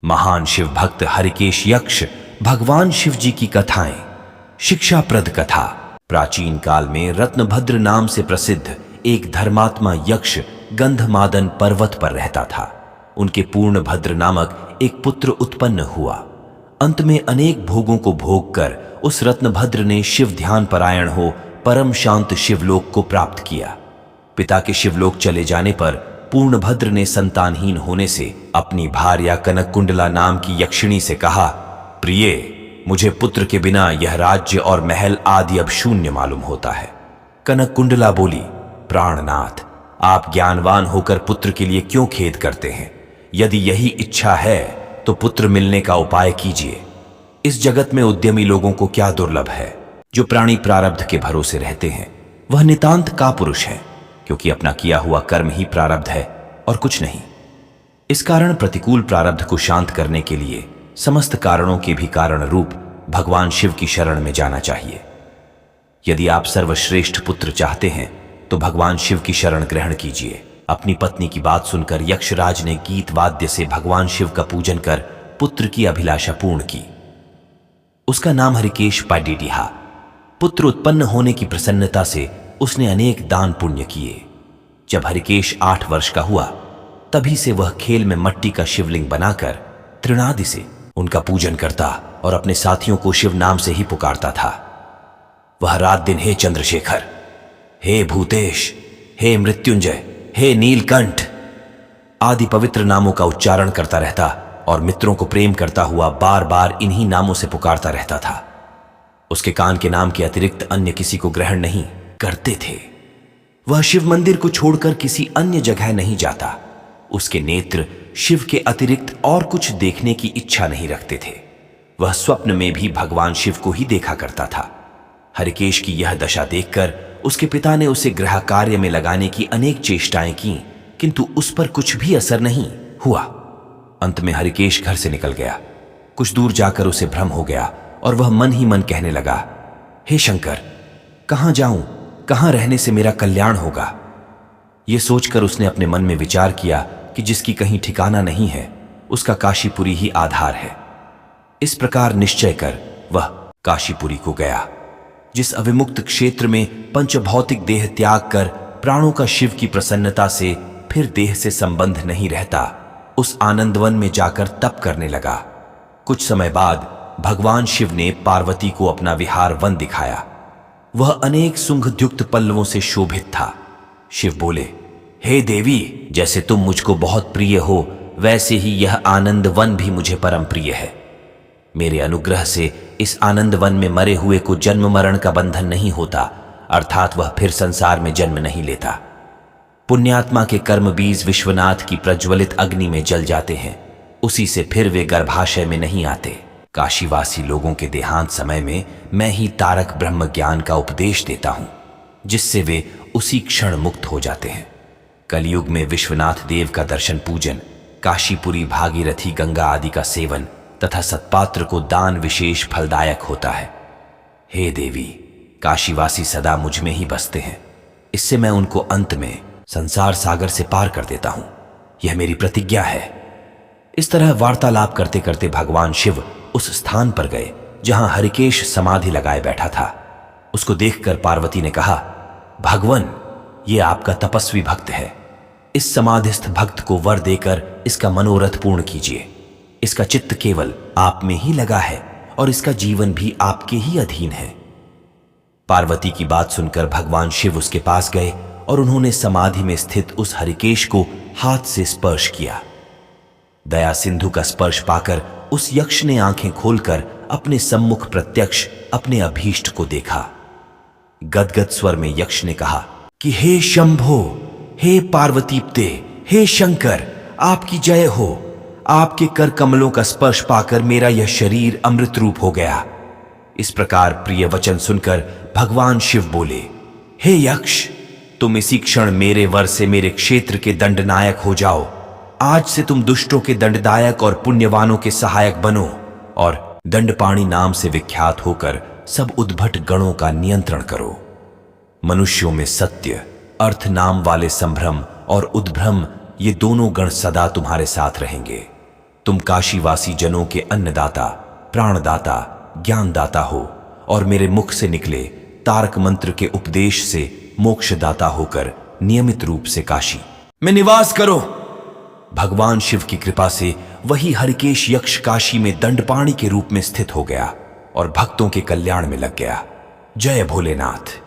महान शिव भक्त हरिकेश यक्ष भगवान शिव जी की कथाएं। शिक्षाप्रद कथा। प्राचीन काल में रत्नभद्र नाम से प्रसिद्ध एक धर्मात्मा यक्ष गंधमादन पर्वत पर रहता था। उनके पूर्णभद्र नामक एक पुत्र उत्पन्न हुआ। अंत में अनेक भोगों को भोग कर उस रत्नभद्र ने शिव ध्यान परायण हो परम शांत शिवलोक को प्राप्त किया। पिता के शिवलोक चले जाने पर पूर्णभद्र ने संतानहीन होने से अपनी भार्या कनककुंडला नाम की यक्षिणी से कहा, प्रिय, मुझे पुत्र के बिना यह राज्य और महल आदि अब शून्य मालूम होता है। कनककुंडला बोली, प्राणनाथ, आप ज्ञानवान होकर पुत्र के लिए क्यों खेद करते हैं? यदि यही इच्छा है तो पुत्र मिलने का उपाय कीजिए। इस जगत में उद्यमी लोगों को क्या दुर्लभ है। जो प्राणी प्रारब्ध के भरोसे रहते हैं वह नितांत कापुरुष है, क्योंकि अपना किया हुआ कर्म ही प्रारब्ध है और कुछ नहीं। इस कारण प्रतिकूल प्रारब्ध को शांत करने के लिए समस्त कारणों के भी कारण रूप भगवान शिव की शरण में जाना चाहिए। यदि आप सर्वश्रेष्ठ पुत्र चाहते हैं तो भगवान शिव की शरण ग्रहण कीजिए। अपनी पत्नी की बात सुनकर यक्षराज ने गीत वाद्य से भगवान शिव का पूजन कर पुत्र की अभिलाषा पूर्ण की। उसका नाम हरिकेश पाडिडिहा। पुत्र उत्पन्न होने की प्रसन्नता से उसने अनेक दान पुण्य किए। जब हरिकेश 8 वर्ष का हुआ तभी से वह खेल में मट्टी का शिवलिंग बनाकर तृणादि से उनका पूजन करता और अपने साथियों को शिव नाम से ही पुकारता था। वह रात दिन हे चंद्रशेखर, हे भूतेश, हे मृत्युंजय, हे नीलकंठ आदि पवित्र नामों का उच्चारण करता रहता और मित्रों को प्रेम करता हुआ बार बार इन्हीं नामों से पुकारता रहता था। उसके कान के नाम के अतिरिक्त अन्य किसी को ग्रहण नहीं करते थे। वह शिव मंदिर को छोड़कर किसी अन्य जगह नहीं जाता। उसके नेत्र शिव के अतिरिक्त और कुछ देखने की इच्छा नहीं रखते थे। वह स्वप्न में भी भगवान शिव को ही देखा करता था। हरिकेश की यह दशा देखकर उसके पिता ने उसे गृह कार्य में लगाने की अनेक चेष्टाएं की, किंतु उस पर कुछ भी असर नहीं हुआ। अंत में हरिकेश घर से निकल गया। कुछ दूर जाकर उसे भ्रम हो गया और वह मन ही मन कहने लगा, हे शंकर, कहां जाऊं, कहां रहने से मेरा कल्याण होगा? यह सोचकर उसने अपने मन में विचार किया कि जिसकी कहीं ठिकाना नहीं है उसका काशीपुरी ही आधार है। इस प्रकार निश्चय कर वह काशीपुरी को गया। जिस अविमुक्त क्षेत्र में पंचभौतिक देह त्याग कर प्राणों का शिव की प्रसन्नता से फिर देह से संबंध नहीं रहता, उस आनंदवन में जाकर तप करने लगा। कुछ समय बाद भगवान शिव ने पार्वती को अपना विहार वन दिखाया। वह अनेक सुंघद्युक्त पल्लवों से शोभित था। शिव बोले, हे देवी, जैसे तुम मुझको बहुत प्रिय हो वैसे ही यह आनंद वन भी मुझे परम प्रिय है। मेरे अनुग्रह से इस आनंद वन में मरे हुए को जन्म मरण का बंधन नहीं होता, अर्थात वह फिर संसार में जन्म नहीं लेता। पुण्यात्मा के कर्म बीज विश्वनाथ की प्रज्वलित अग्नि में जल जाते हैं, उसी से फिर वे गर्भाशय में नहीं आते। काशीवासी लोगों के देहांत समय में मैं ही तारक ब्रह्म ज्ञान का उपदेश देता हूं, जिससे वे उसी क्षण मुक्त हो जाते हैं। कलयुग में विश्वनाथ देव का दर्शन पूजन, काशीपुरी भागीरथी गंगा आदि का सेवन तथा सत्पात्र को दान विशेष फलदायक होता है। हे देवी, काशीवासी सदा मुझ में ही बसते हैं, इससे मैं उनको अंत में संसार सागर से पार कर देता हूं। यह मेरी प्रतिज्ञा है। इस तरह वार्तालाप करते करते भगवान शिव उस स्थान पर गए जहां हरिकेश समाधि लगाए बैठा था। उसको देखकर पार्वती ने कहा, भगवन, ये आपका तपस्वी भक्त है। इस समाधिस्थ भक्त को वर देकर इसका मनोरथ पूर्ण कीजिए। इसका चित्त केवल आप में ही लगा है और इसका जीवन भी आपके ही अधीन है। पार्वती की बात सुनकर भगवान शिव उसके पास गए और उन्होंने समाधि में स्थित उस हरिकेश को हाथ से स्पर्श किया। दया सिंधु का स्पर्श पाकर उस यक्ष ने आंखें खोलकर अपने सम्मुख प्रत्यक्ष अपने अभीष्ट को देखा। गदगद स्वर में यक्ष ने कहा कि हे शंभो, हे पार्वतीप्ते, हे शंकर, आपकी जय हो। आपके कर कमलों का स्पर्श पाकर मेरा यह शरीर अमृत रूप हो गया। इस प्रकार प्रिय वचन सुनकर भगवान शिव बोले, हे यक्ष, तुम इसी क्षण मेरे वर से मेरे क्षेत्र के दंडनायक हो जाओ। आज से तुम दुष्टों के दंडदायक और पुण्यवानों के सहायक बनो और दंडपाणी नाम से विख्यात होकर सब उद्भट गणों का नियंत्रण करो। मनुष्यों में सत्य, अर्थ नाम वाले संभ्रम और उद्भ्रम, ये दोनों गण सदा तुम्हारे साथ रहेंगे। तुम काशीवासी जनों के अन्नदाता, प्राणदाता, ज्ञानदाता हो और मेरे मुख से निकले तारक मंत्र के उपदेश से मोक्षदाता होकर नियमित रूप से काशी में निवास करो। भगवान शिव की कृपा से वही हरिकेश यक्ष काशी में दंडपाणी के रूप में स्थित हो गया और भक्तों के कल्याण में लग गया। जय भोलेनाथ।